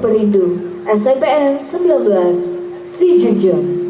Perindu SMPN 19 Sijujon.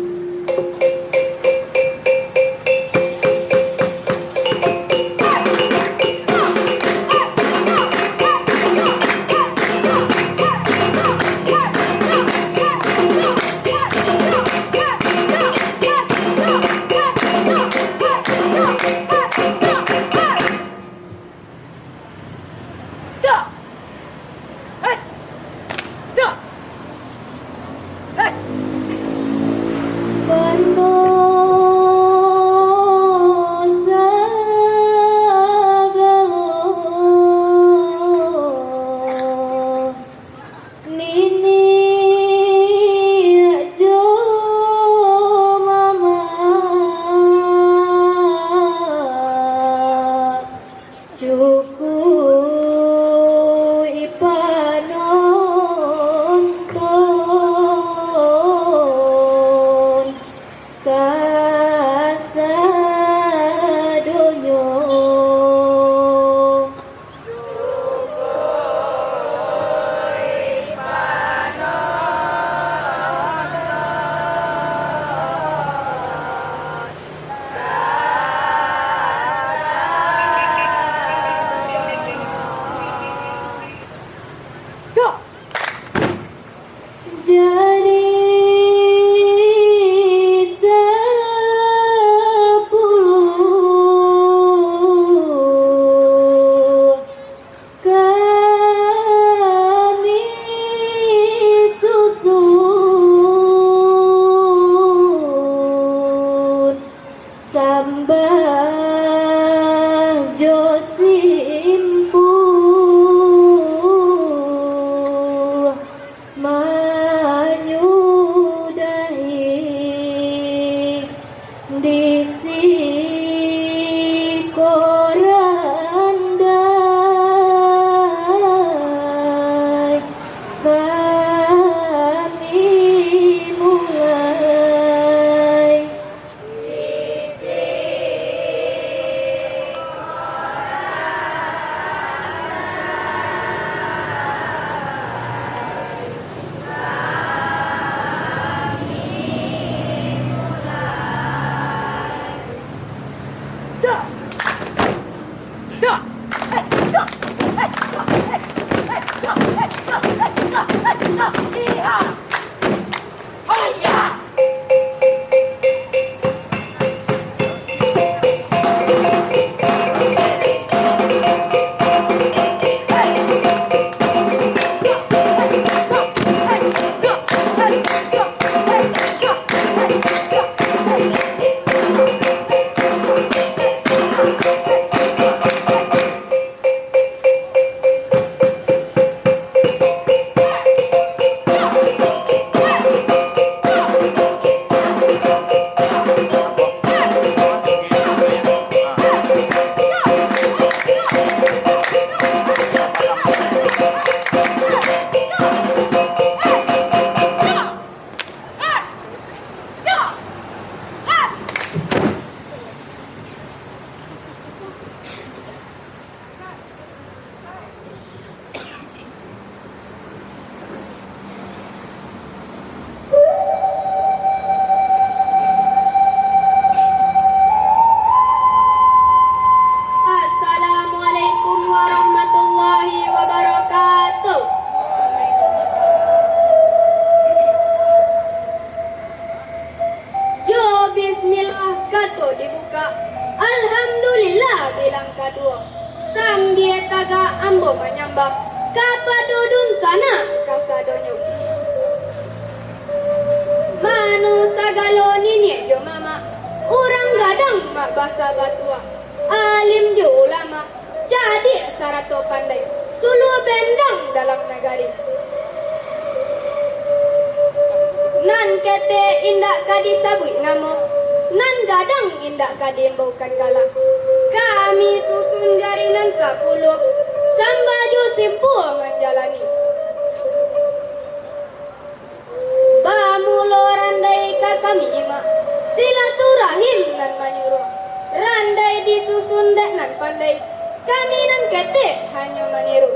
Kami nan kete hanya meniru.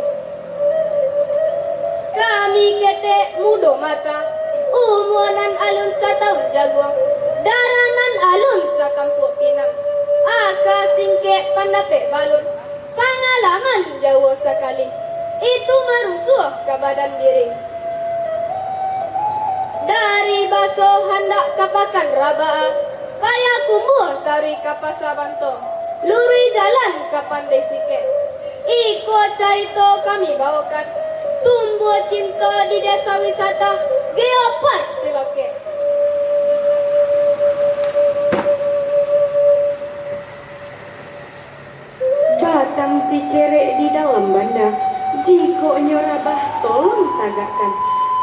Kami kete mudo mata, umuanan alun sa taun jaguang, daranan alun sa kampo pinang, aka singke pandape balon, pangalaman jauh sekali, itu marusuh ke badan diri. Dari baso hendak kapakan rabaa, kaya kumbur tari kapasabanto, luri jalan kapan desike. Iko carito kami bawakan, tumbuh cinta di desa wisata, geopat siloke. Batang si cerek di dalam banda, jiko nyorabah tolong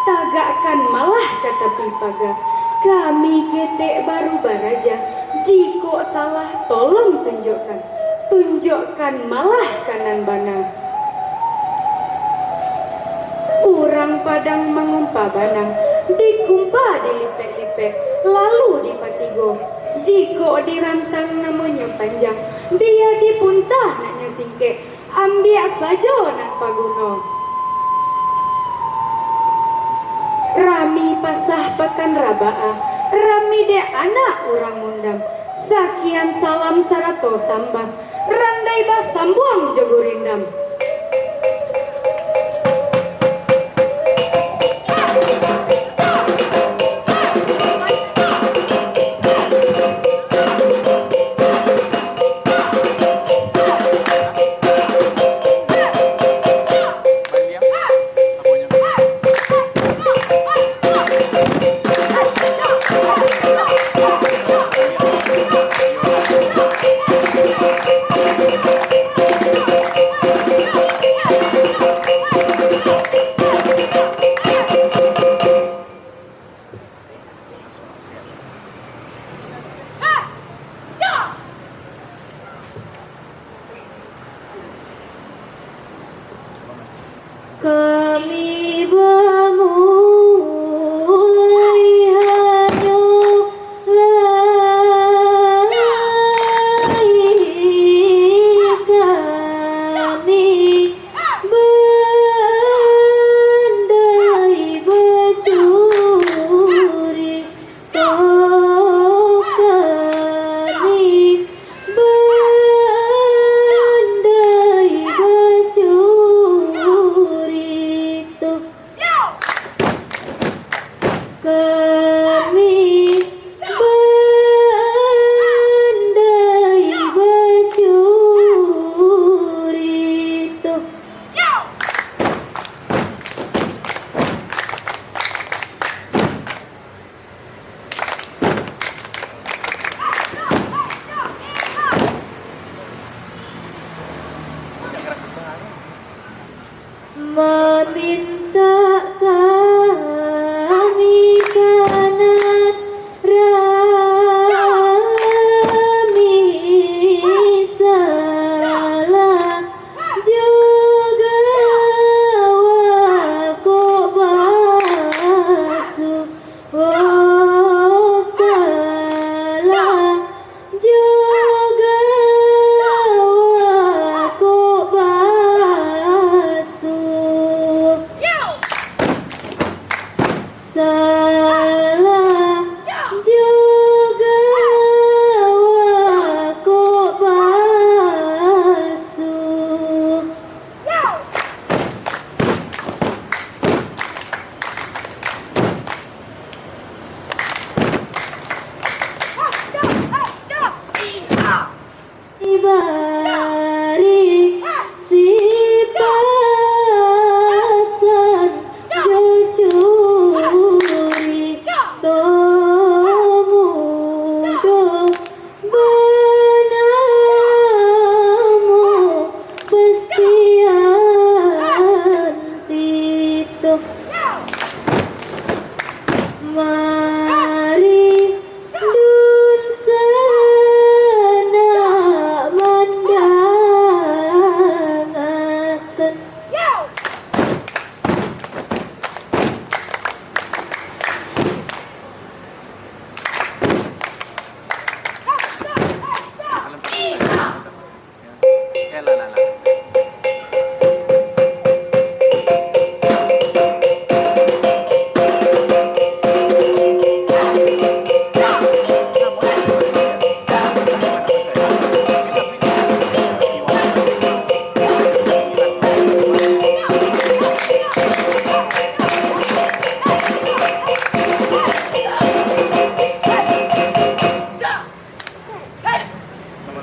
tagakkan malah kata pipaga. Kami ketek baru baraja, jiko salah tolong tunjukkan malah kanan bana. Urang padang mengumpa banang, dikumpa dilipek-lipek, lalu dipatigo. Jiko dirantang namanya panjang, dia dipuntah nanya singke, ambil saja nan paguno. Rami pasah pekan rabaa, rami de anak urang mundam. Sakian salam sarato sambang, randai bas sambuang jogorindam. Kami memulai hanya kami bandai bercuri, kami bandai bercuri. Kami bandai bercuri tuh. Meminta kami kanan rami salah juga waku basuh, oh salah juga waku basuh. Salah juga waku basuh. Ibari sifat san jujuri, tomudo benamu pestian tito. Mari dun sana man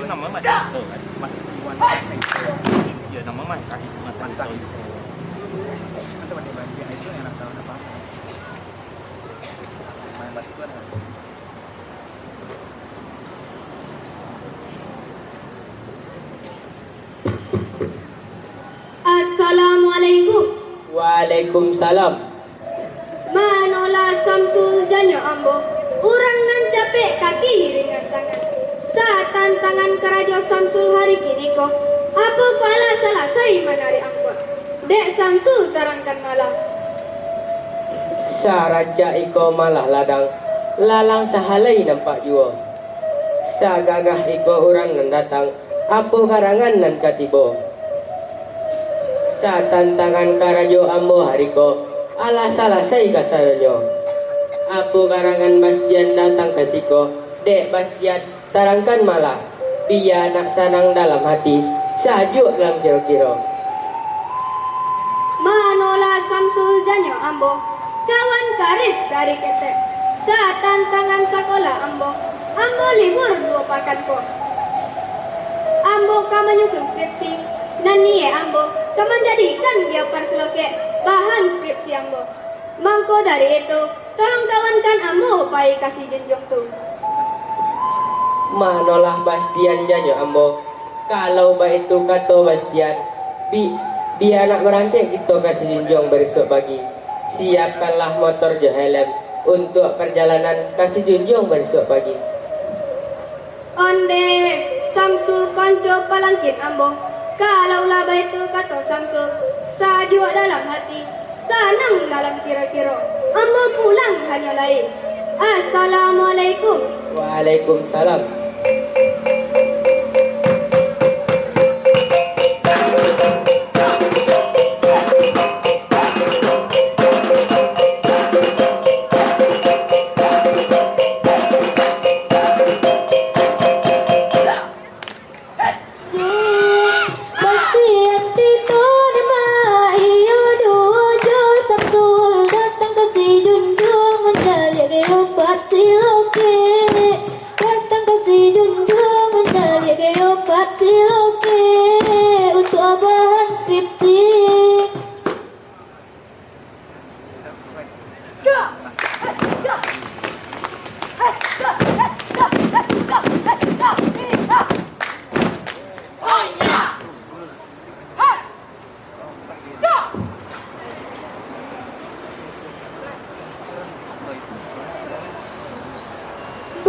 nama Mas itu kan, Mas Iwan Mas itu. Ya nama Mas Mas itu. Kan teman di Bandia itu enak tahu apa. Main Mas itu ada. Assalamualaikum. Waalaikumsalam. Manola Samsul janyo ambo. Urang nan capek kaki ringan tangan. Satan tangan kerajo Samsul hari kini ko. Apa pala selesai menari angkot. Dek Samsul terangkan malam. Saraja iko malah ladang, lalang sahalai nampak jua. Sagagah iko orang nan datang, apa karangan nan katibo. Satan tangan karajo ambo hariko, ala salah saya kasaranyo. Apa karangan Bastian datang ke siko, dek Bastian tarangkan malah. Biar nak sanang dalam hati, sajuk dalam kiro-kiro. Manola Samsul janyo ambo. Kawan karib dari ketek. Satan tangan sekolah ambo. Ambo libur 2 pekan ko. Ambo kamu nyusun skripsi. Nani ambo. Kamu jadikan dia persloke bahan skripsi ambo. Mangko dari itu, tolong kawankan ambo pai kasih jenjong tu. Manolah Bastian janyo ambo. Kalau baik itu kata Bastian, biar anak berancik kita kasih junjung besok pagi. Siapkanlah motor jo helm untuk perjalanan kasih junjung besok pagi. Onde Samsul konco palangkin ambo. Kalau laba itu kata Samsul, sajuk dalam hati, senang dalam kira-kira. Ambo pulang hanya lain. Assalamualaikum. Waalaikumsalam.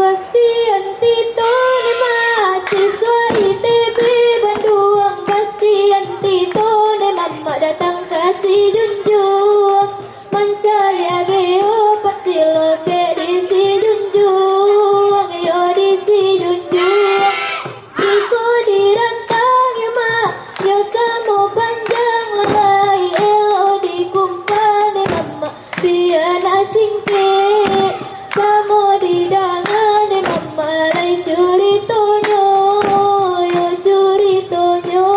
Bastian Tito ni mahasiswa ITB Bandung. Bastian Tito ni mama datang kasih junjung. Mencari ageo pat silo ke disi junjung. Yo disi junjung. Iko dirantang ya ma. Yo samo panjang lengai. Elo dikumpah ni mama. Biar asing ke. Samo didangan ni mama lai curi tonyo. Yo curi tonyo.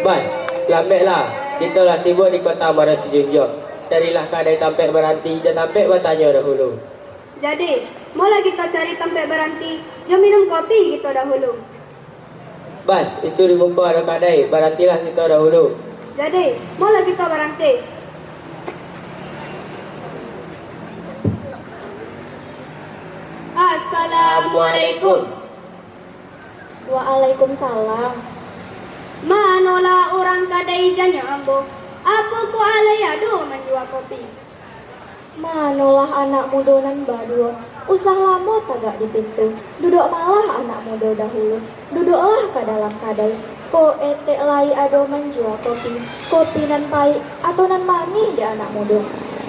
Bas, lambatlah. Kita lah tiba di kota Marasi Junjung. Carilah kadai tampek berhenti dan tampek bertanya dahulu. Jadi, mula kita cari tempat berhenti. Jom minum kopi kita dahulu. Bas, itu di muka ada kadai. Berhentilah kita dahulu. Jadi, mula kita berhenti. Assalamualaikum. Waalaikumsalam. Manola orang kadai janya ambo. Apa ku alay ado menjual kopi? Manolah anak mudonan baduo, usah lama tagak di pintu. Duduk malah anak muda dahulu, duduklah ke dalam kadai. Ko etek lai ado menjual kopi, kopi nan pahit atau nan manis di anak muda.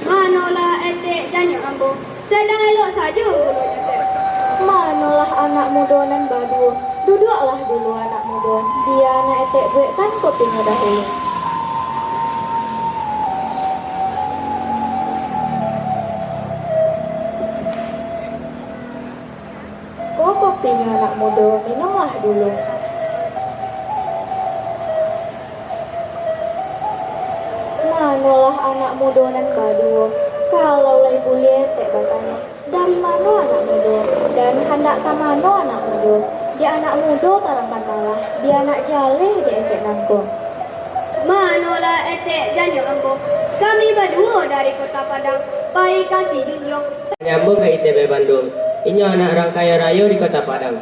Manolah etek janyo ambo, sedang elok saja bulunya teh. Manolah anak muda nan baduo, duduklah dulu anak muda. Dia anak etek buatkan kopinya dahulu. Kok kopinya anak muda, minumlah dulu. Manolah anak muda nan baduo, kalau lay boleh tek batanya. Dari mana anak muda? Dan hendak ke mana anak muda? Dia anak muda tarangkan malah, dia anak jale di etek nanko. Manolah etek janyo ambo, kami berdua dari kota Padang, baik kasih junjung. Nyambung ke ITB Bandung. Ini anak orang kaya raya di kota Padang.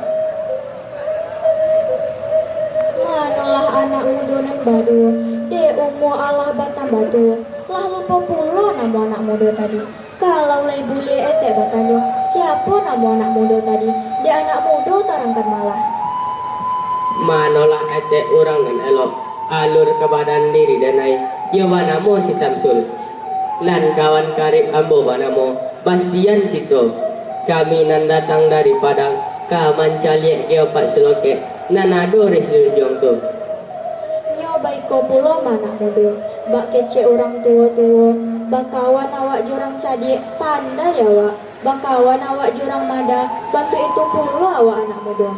Manolah anak muda nan baduo, de umur Allah batang batu. Lah lupa pula nama anak muda tadi. Kalau lay boleh etek batanya, siapa nama anak muda tadi? Dia anak muda tarangkan malah. Manolah etek orang dan elok. Alur ke badan diri danai. Yo banamo si Samsul. Lan kawan karib ambo banamo. Bastian Tito. Kami nan datang dari Padang. Kaman caliek geopak seloke. Nanado reslunjong tu. Nyobai ko pulo mana muda. Bak kece orang tua-tua. Bakawan awak jurang cadik pandai awak. Bakawan awak jurang mada. Bantu itu pulo awak anak muda.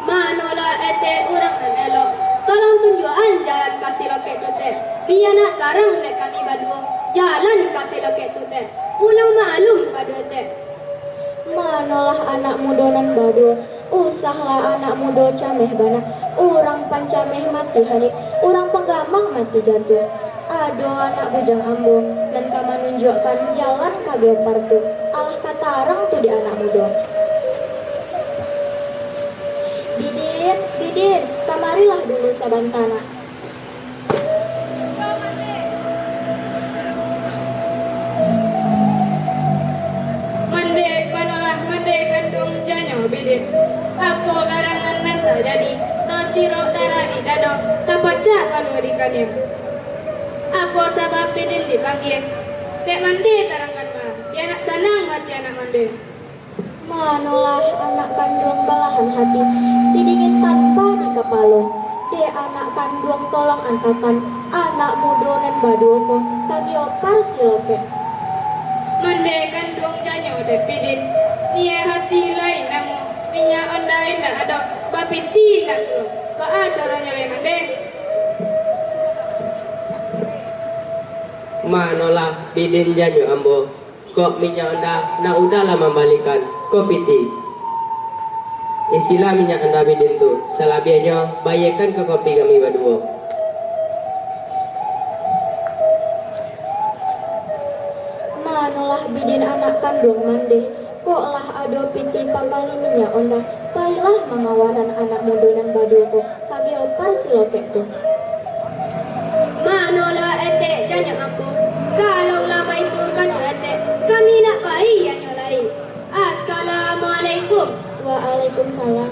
Manolah etek orang nan elok, tolong tunjukan jalan kasih loket tu teh. Biar nak tarang dek kami berdua, jalan kasih loket tu teh. Pulang maklum pada teh. Manolah anak muda nan badu. Usahlah anak muda cameh bana. Orang pancameh mati hari, orang penggamang mati jatuh. Ado anak bujang ambo dan kama nunjukkan jalan kageo partu. Alah katarang tu di anak muda. Bidin, kamarilah dulu sabantana. Mande kandung janyo bidin. Apa karangan nan tak jadi, tak sirok darah di dado, tak baca kalau di kalian. Apa sebab bidin dipanggil? Dek mandi tarangkan mah, biar nak senang hati anak mandi. Manolah anak kandung balahan hati, si dingin tanpa di kepala. De anak kandung tolong antakan, anak muda nan baduko, kagio parsiloke. Mande kandung janyo dek bidin. Nia hati lain namu, minyak ondai ndak ada, bapiti ndak lo. Apa caranya le mande? Manolah bidin janyo ambo. Kok minyak anda nak udahlah membalikan kopiti. Isilah minyak anda bidin tu. Selebihnya bayarkan ke kopi kami berdua. Manolah bidin anak kandung mande. Koklah ado piti pambali minyak onda. Pailah mengawanan anak mudonan baduko kageo parsiloke tu. Manolah etek janyo ambo. Kalau lama itu kan etek, kami nak bayi yang nyolai. Assalamualaikum. Waalaikumsalam.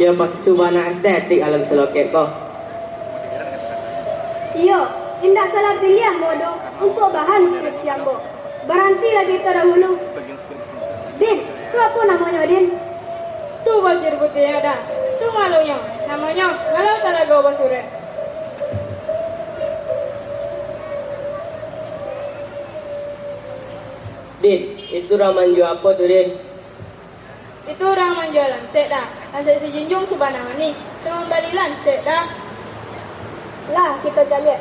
Ya pak subana estetik alam selokek ko. Iyo, indak salah pilihan bodoh untuk bahan skripsi ambo. Berhenti lagi terdahulu. Din, itu apa namanya Din? Tu basir putih ada. Tu ngalunya. Namanya ngalau talaga basure. Din, itu ramanju apa tuh Din? Itu orang menjualan dah. Asal si Junjung subanaman ni. Tengah balilan dah. Lah, kita cari.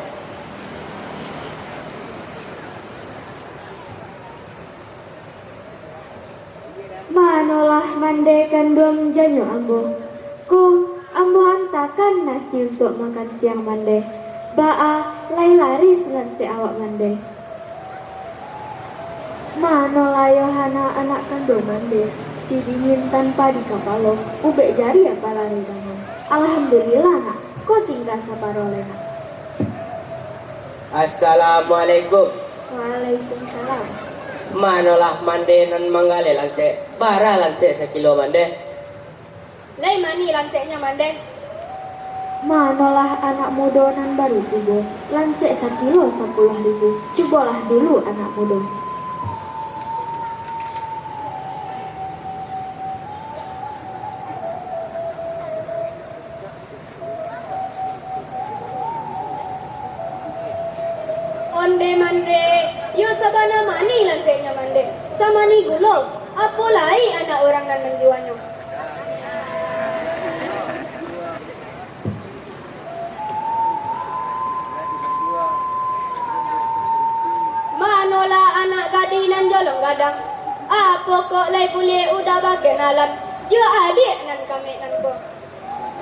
Manolah mandekan dom janyo ambo. Ko ambo hantakan nasi untuk makan siang mande. Baa lai laris lan si awak mande. Manolah Yohana anak kandung mande. Si dingin tanpa di kapalo. Ubek jari apa lari bangun. Alhamdulillah nak. Ko tinggal saparolena. Assalamualaikum. Waalaikumsalam. Manolah mande nan manggale lanse. Bara lanse sekilo mande. Lai mani langseknya mande. Manolah anak muda nan baru tiba. Lansek 1 kilo 10.000. Cobalah dulu anak muda. Onde mande. Yo sabana mani langseknya mande. Sama ni gulo. Apa lai anak orang dan menjualnya? Manolah anak gadi nan jolong gadang. Apa kok lai pulih udah bagai nalan. Jo adik nan kami nan ko.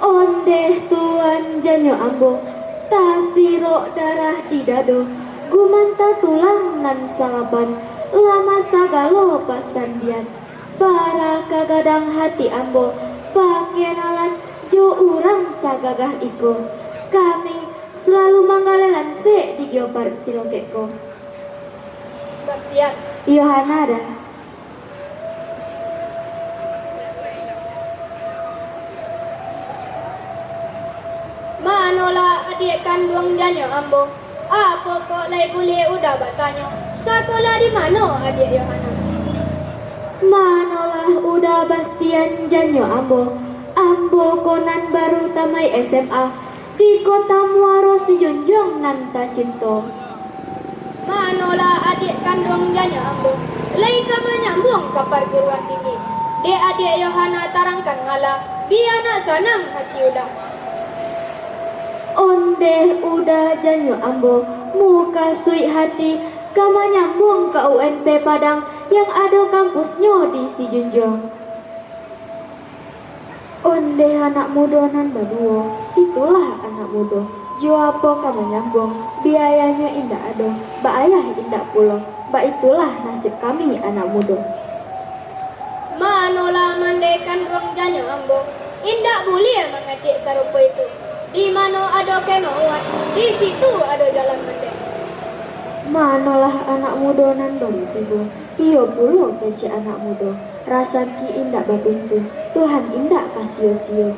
Onde tuan janyo ambo. Tasiro darah di dado. Gumanta tulang nan salaban. Lama sagalo pasandian. Para kagadang hati ambo. Pakenalan jo urang sagagah iko. Kami selalu manggalelan se di geopar silokeko. Bastian. Yohanada. Manolah adik kandung janyo ambo. Apa kok lai boleh udah bertanya. Sekolah di mana adik Yohana? Manolah udah Bastian janyo ambo. Ambo konan baru tamai SMA. Di kota Muaro si Junjung nan ta cinto. Manolah adik kandung janyo ambo. Lai kamu nyambung ke perguruan tinggi. De adik Yohana tarangkan ngalah. Biar nak sanang hati udah. Onde udah janyo ambo. Muka sui hati. Kama nyambung ke UNP Padang yang ada kampusnya di si Junjung. Onde anak muda nan baduo. Itulah anak muda. Jo apa kamu nyambung. Biayanya indah ada. Ba ayah indah pulang. Ba itulah nasib kami anak muda. Manolah mandekan ruang janyo ambo. Indak boleh mengecek sarupa itu. Di mana ada kemauan, di situ ada jalan mendek. Manolah anak muda nan baru tiba. Iyo puluh kece anak muda. Rasa ki indak babintu. Tuhan indak kasio-sio.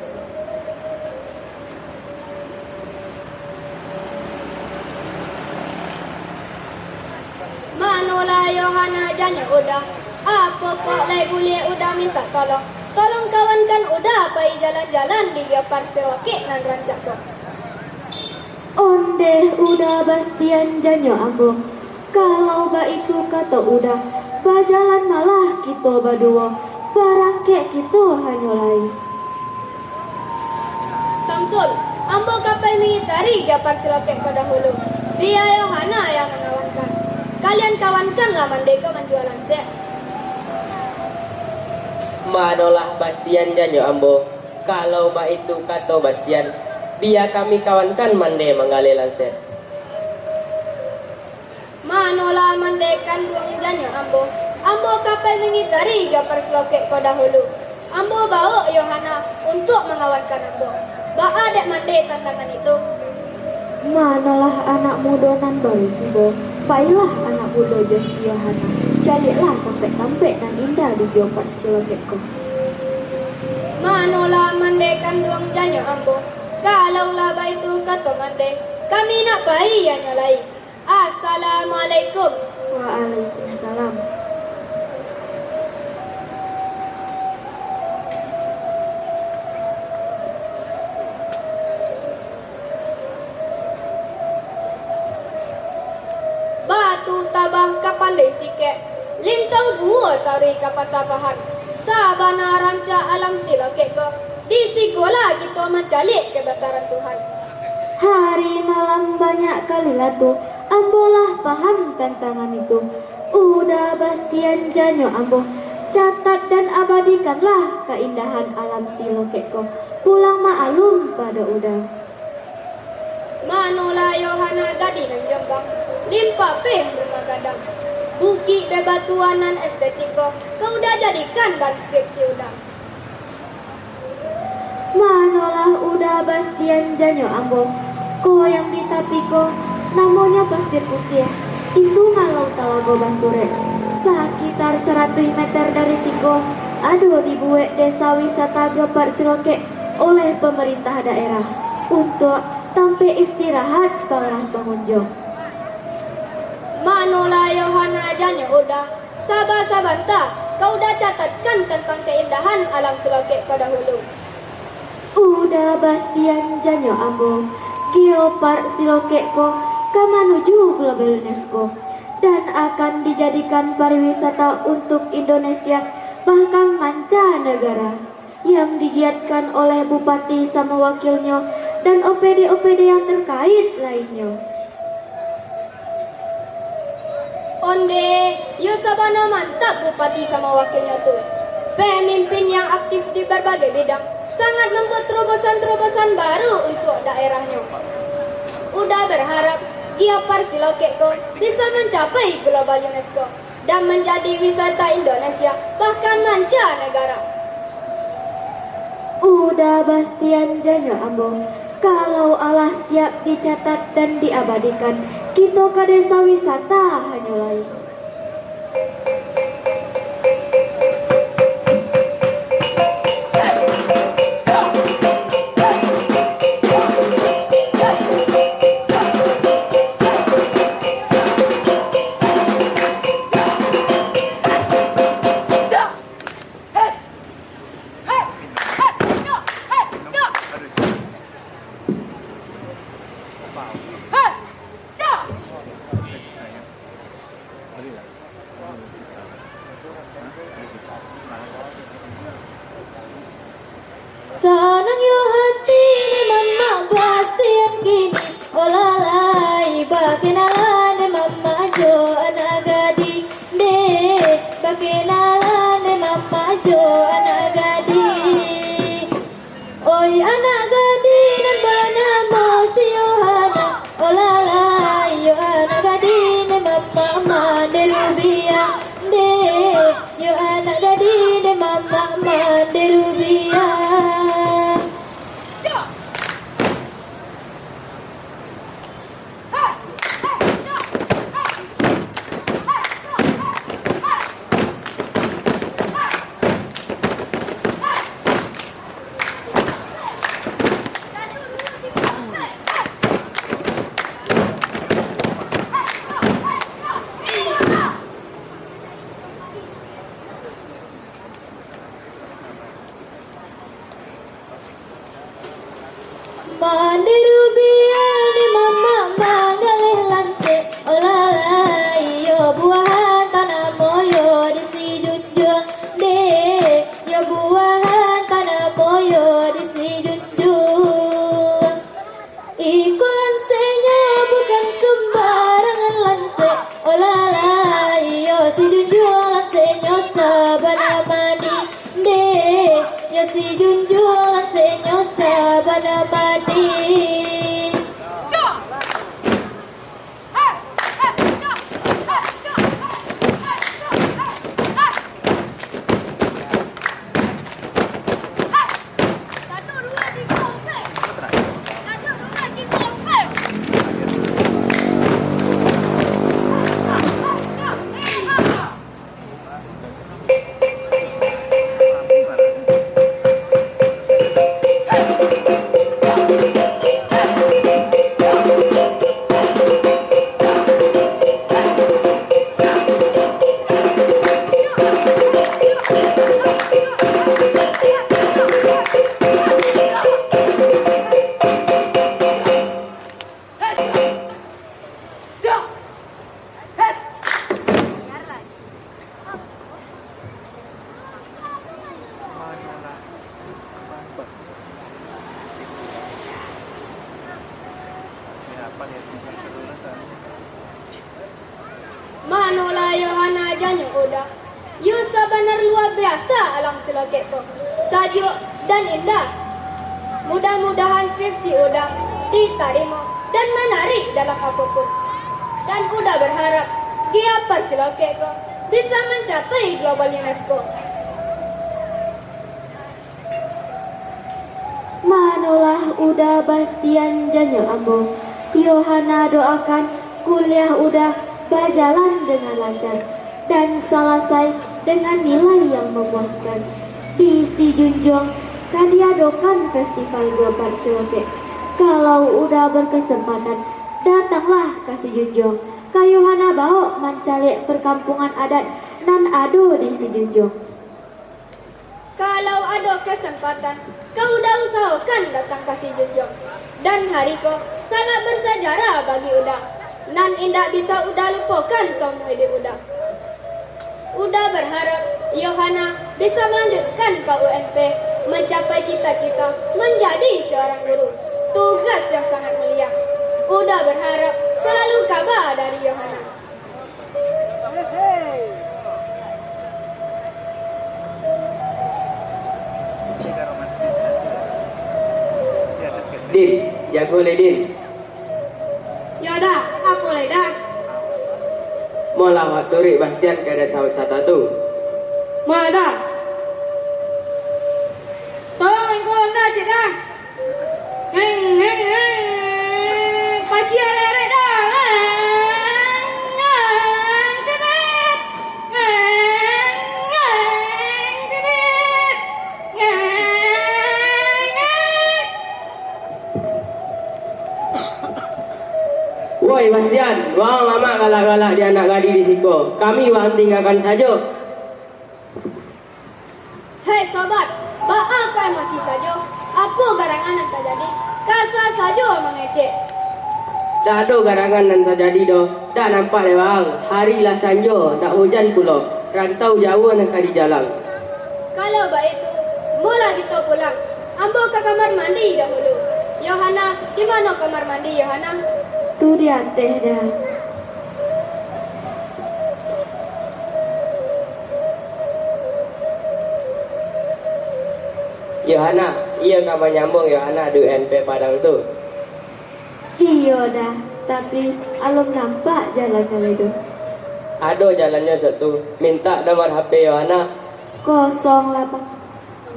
Manolah Yohana janyo udah. Apa kok lai boleh udah minta tolong. Tolong kawankan udah pai jalan-jalan di Gapar Sewakik nan rancak kok. Onde udah Bastian janyo ambo. Kalau ba itu kata udah. Ba jalan malah kita badua. Barangke kita hanya lain. Samsul, ambo kapai mengitari Gapar Sewakik kau dahulu. Biar Yohana yang mengawankan. Kalian kawankanlah mandeka menjualan set. Manolah Bastian janyo ambo. Kalau ba itu kata Bastian. Biar kami kawankan mande manggale lanset. Manolah mandekan duang janyo ambo. Ambo kapai mengitari Gapar Sewakik kau dahulu. Ambo bawa Yohana untuk mengawankan ambo. Ba dek mande tantangan itu. Manolah anak muda nan baru tiba. Pailah anak muda Josi Yohana. Carilah tampek-tampek nan indah di Geopar Silokeko. Manolah mandekan Kalau laba itu kata mande, kami nak bayi yang nyalai. Assalamualaikum. Waalaikumsalam. Batu tabah kapandai sikek, lintau buah tari kapatapahan. Sabana ranca alam silakek ko, di sekolah kita mencalik kebesaran Tuhan. Hari malam banyak kali latu, ambolah paham tantangan itu. Udah bastian janyo ambo, catat dan abadikanlah keindahan alam silokeko. Pulang ma'alum pada udah. Manula Yohana gadi nang Jombang, limpa peh rumah gadang. Bukit bebatuanan estetiko, kau udah jadikan ban skripsi udah. Manolah udah bastian janyo ambo, ko yang di tapiko, namanya pasir putih. Itu malau talago basure, sekitar 100 meter dari siko, ado dibuat desa wisata Gepar Siloke oleh pemerintah daerah untuk tampe istirahat para pengunjung. Manula Yohana janyo udah, sabah-sabanta, kau udah catatkan tentang keindahan alam Selokek kau dahulu. Udah bastian janyo ambo, Geopark Silokeko kamanuju global UNESCO dan akan dijadikan pariwisata untuk Indonesia bahkan mancanegara yang digiatkan oleh bupati sama wakilnya dan OPD-OPD yang terkait lainnya. Onde, yo sabana mantap bupati sama wakilnya tuh. Pemimpin yang aktif di berbagai bidang, sangat membuat terobosan-terobosan baru untuk daerahnya. Udah berharap Geopark Silokeko bisa mencapai global UNESCO dan menjadi wisata Indonesia bahkan mancanegara. Udah bastian janyo ambo, kalau Allah siap dicatat dan diabadikan, kita ke desa wisata hanya lain. Sanang yo hati ni mama bastian kini, olalai bakinalan ni mama jo anak gadi de, bakinalan ni mama jo anak gadi. Oi anak gadi nan banamo si Yohana, olalai yo anak gadi ni mama mandelubia de, yo anak gadi ni mama mandelubia. Mandirubia ni mama mangalih lanse, olalai yo buahan tanah moyo di si junjung de, yo buahan tanah moyo di si junjung. Iku lansenya bukan sembarangan lanse, olalai yo si junjung lansenya sabana mani de, yo si junjung lansenya sabana mani. Hey! Manola Yohana janyo udah. Yu sabanar luar biasa alam selokek ko. Sajuk dan indah. Mudah-mudahan skripsi udah diterima dan menarik dalam apapun. Dan udah berharap Giapar Silokek ko bisa mencapai global UNESCO. Manolah udah Bastian janyo ambo. Yohana doakan kuliah udah berjalan dengan lancar dan selesai dengan nilai yang memuaskan. Di Si Junjong kan diadakan festival Giapar Silokek. Kalau udah berkesempatan, datanglah ke Si Junjong. Ka Yohana bawa mencari perkampungan adat nan ado di Si Junjong. Kalau ada kesempatan, kau udah usahakan datang ke Si Junjong. Dan hariko sangat bersejarah bagi udah. Nan indah bisa udah lupakan semua di udah. Udah berharap Yohana bisa melanjutkan ke UNP, mencapai cita-cita menjadi seorang guru. Tugas yang sangat mulia. Udah berharap selalu kabar dari Yohana. Din, jago le Din. Yaudah, apa dah? Mola waturi Bastian kada salah satu. Mana? Tolong engkau anda cik dah. Paci arek dah. Woi Bastian, wah mama galak-galak di anak gadis di siko. Kami wang tinggalkan saja. Hei sobat, bakal masih saja. Apa garangan yang terjadi? Kasar saja mengecek. Dah ada garangan nan terjadi doh. Dah nampak lewang. Hari lah sanjo, dah hujan pula. Rantau jauh nak di jalan. Kalau begitu, mula kita pulang. Ambo ke kamar mandi dahulu. Yohana, di mana kamar mandi Yohana? Tu di atas dah. Yohana, iya kamu nyambung Yohana di UNP Padang tu. Iya dah, tapi alom nampak jalannya itu. Ada jalannya satu. Minta nomor HP Yohana. 0822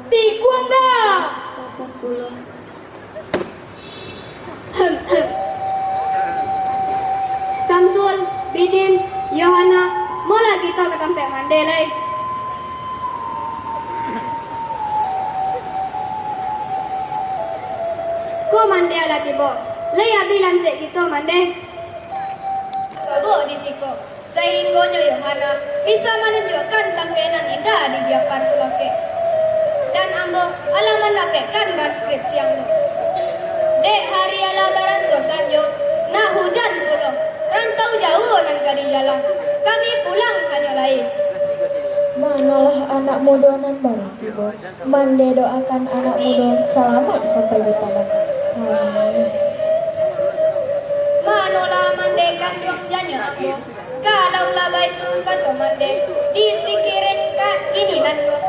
Tikuang dah. 80. Samsul, Bidin, Yohana, mula kita ke tempat mandi lai. Ko mandi ala tiba. Lai bilang sek kita mandi. Kabuk di siko. Sehinggonya Yohana bisa menunjukkan tampilan indah di Giapar Silokek. Dan ambo ala mendapatkan transkripsi yang lu. Dek hari ala baran sosanjo, nak hujan pula. Rantau jauh nan kadi jalan. Kami pulang hanya lain. Manalah anak muda nan baru tiba. Mande doakan anak muda selamat sampai di padang. Amin. Manola mande kan dong janyo ambo. Kalau laba itu kata mande disikirin ka ini nan ko.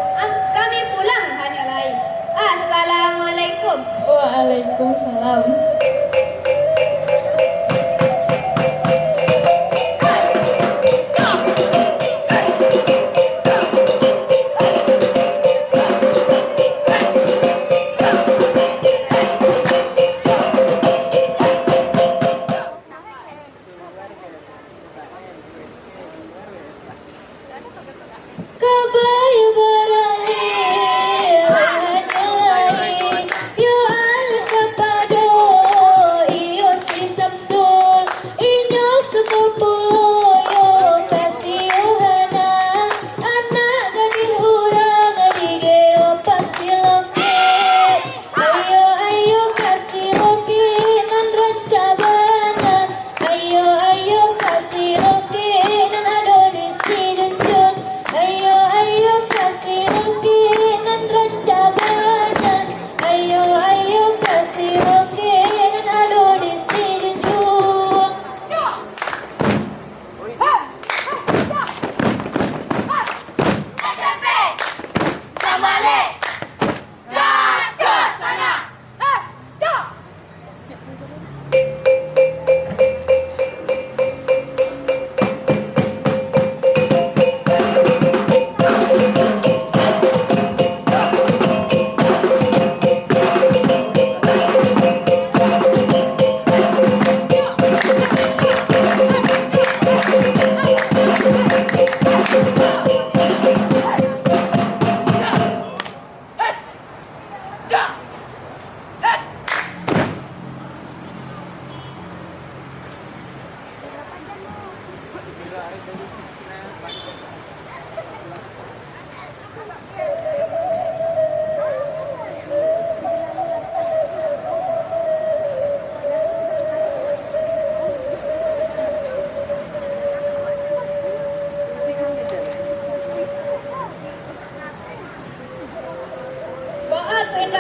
Kami pulang hanya lain. Assalamualaikum. Waalaikumsalam. Kabayu beralih, hanya lain. Yo al-kapado.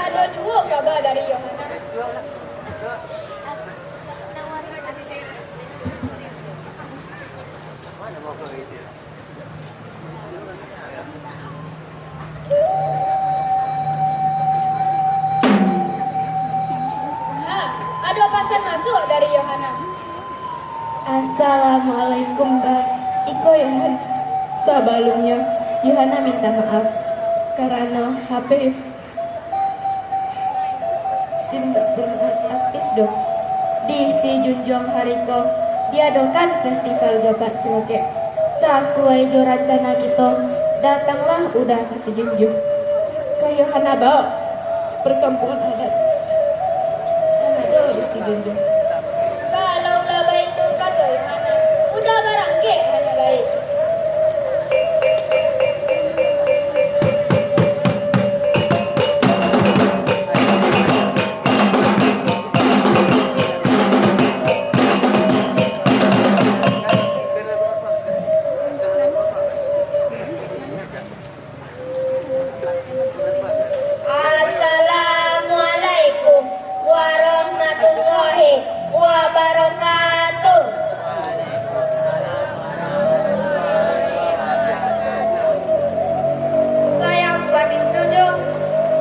ada juga kabar dari Yohana. Ada pasien masuk dari Yohana. Assalamualaikum Mbak. Iko Yohan. Sebelumnya Yohana minta maaf karena HP tidak aktif dong. Di si Junjung Hariko diadakan festival Babat Siloke. Sesuai jo rencana kita, datanglah udah ke si Junjung. Ke Yohana bawa perkampungan adat. Ada di si Junjung. Kalau laba itu kata Yohana, udah barang ke hanya lain. Assalamualaikum warahmatullahi wabarakatuh. Saya Bupati Sejunjung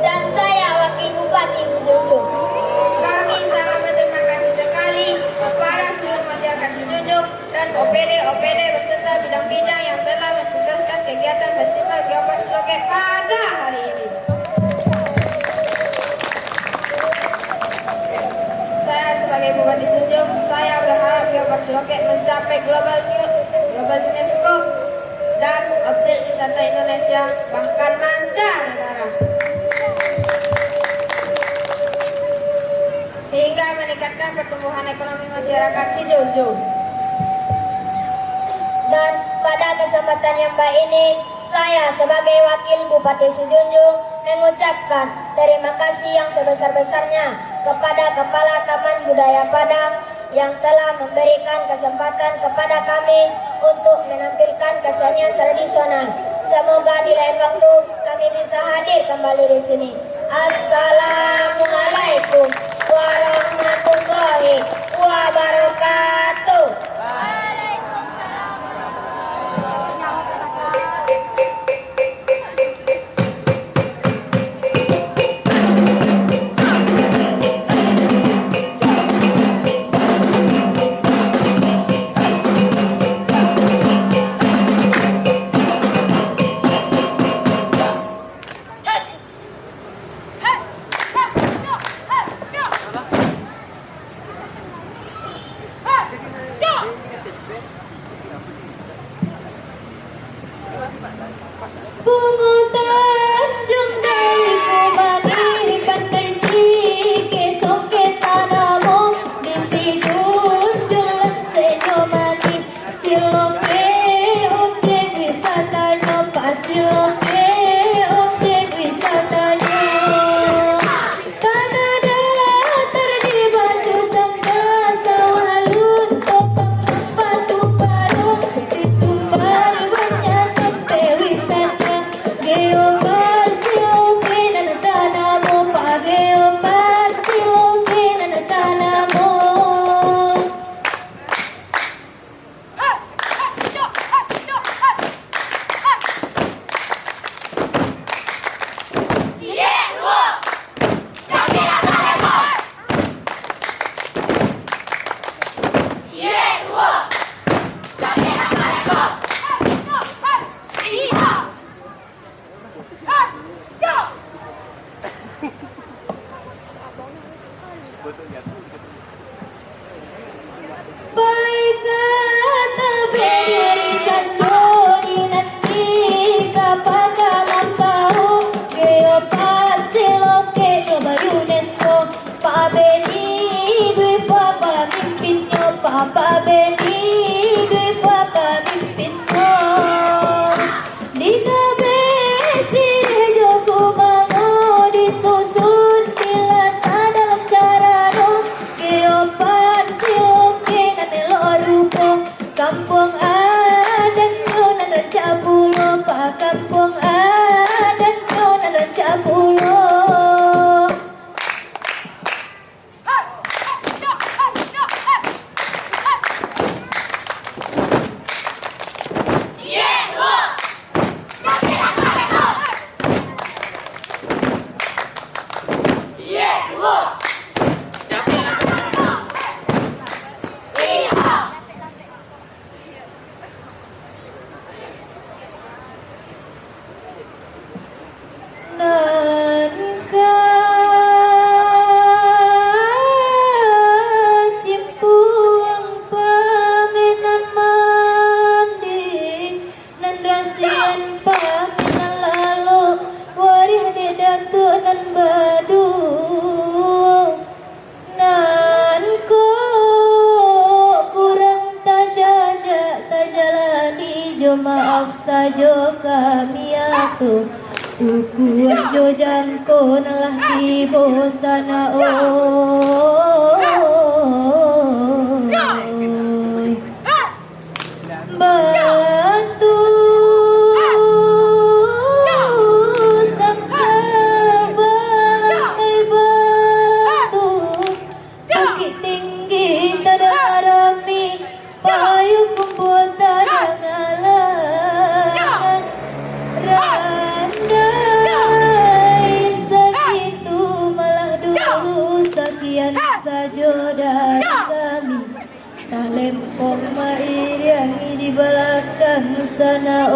dan saya Wakil Bupati Sejunjung. Kami sangat berterima kasih sekali kepada seluruh masyarakat Sejunjung dan OPD beserta bidang-bidang yang telah mensukseskan kegiatan Festival Geopark Siloke pada hari ini. Saya sebagai Bupati Sejunjung, saya berharap Geopark Siloke mencapai global UNESCO dan objek wisata Indonesia bahkan mancanegara, sehingga meningkatkan pertumbuhan ekonomi masyarakat Sejunjung. Dan pada kesempatan yang baik ini, saya sebagai Wakil Bupati Sejunjung mengucapkan terima kasih yang sebesar-besarnya kepada Kepala Taman Budaya Padang yang telah memberikan kesempatan kepada kami untuk menampilkan kesenian tradisional. Semoga di lain waktu kami bisa hadir kembali di sini. Assalamualaikum warahmatullahi wabarakatuh. Bunga Tanjung dari Kumani pantai Sike soke tanamo di si Junjung lensenyo mati siloke objek wisatanya pasiloke objek wisatanya tanah datar di batu sangka sawah luntok batu parung di sumber banyak tempe wisata Geopark Siloke nanatana mo pa Geopark Siloke nanatana mo. Baik kata beri sanjoni nanti kapaka mampahu Geopark Siloke global UNESCO Pak Beni dui papa mimpinnya Papa Beni dui papa mimpinnya di kabe sirih joku bango disusun dilata dalam cara no Nan ka cimpung paminan mandi nan rasian paminan lalu warih di datu nan badu nan ku kurang tajalani jo maaf sajo kami atuh ukuan jo jangko nalah di bosana batu sangka balantai batu bukit tinggi tada rami payung kumpul tada ngalangan randai segitu malah dulu sekian saja dari kami tak lempong mair yang di belakang sana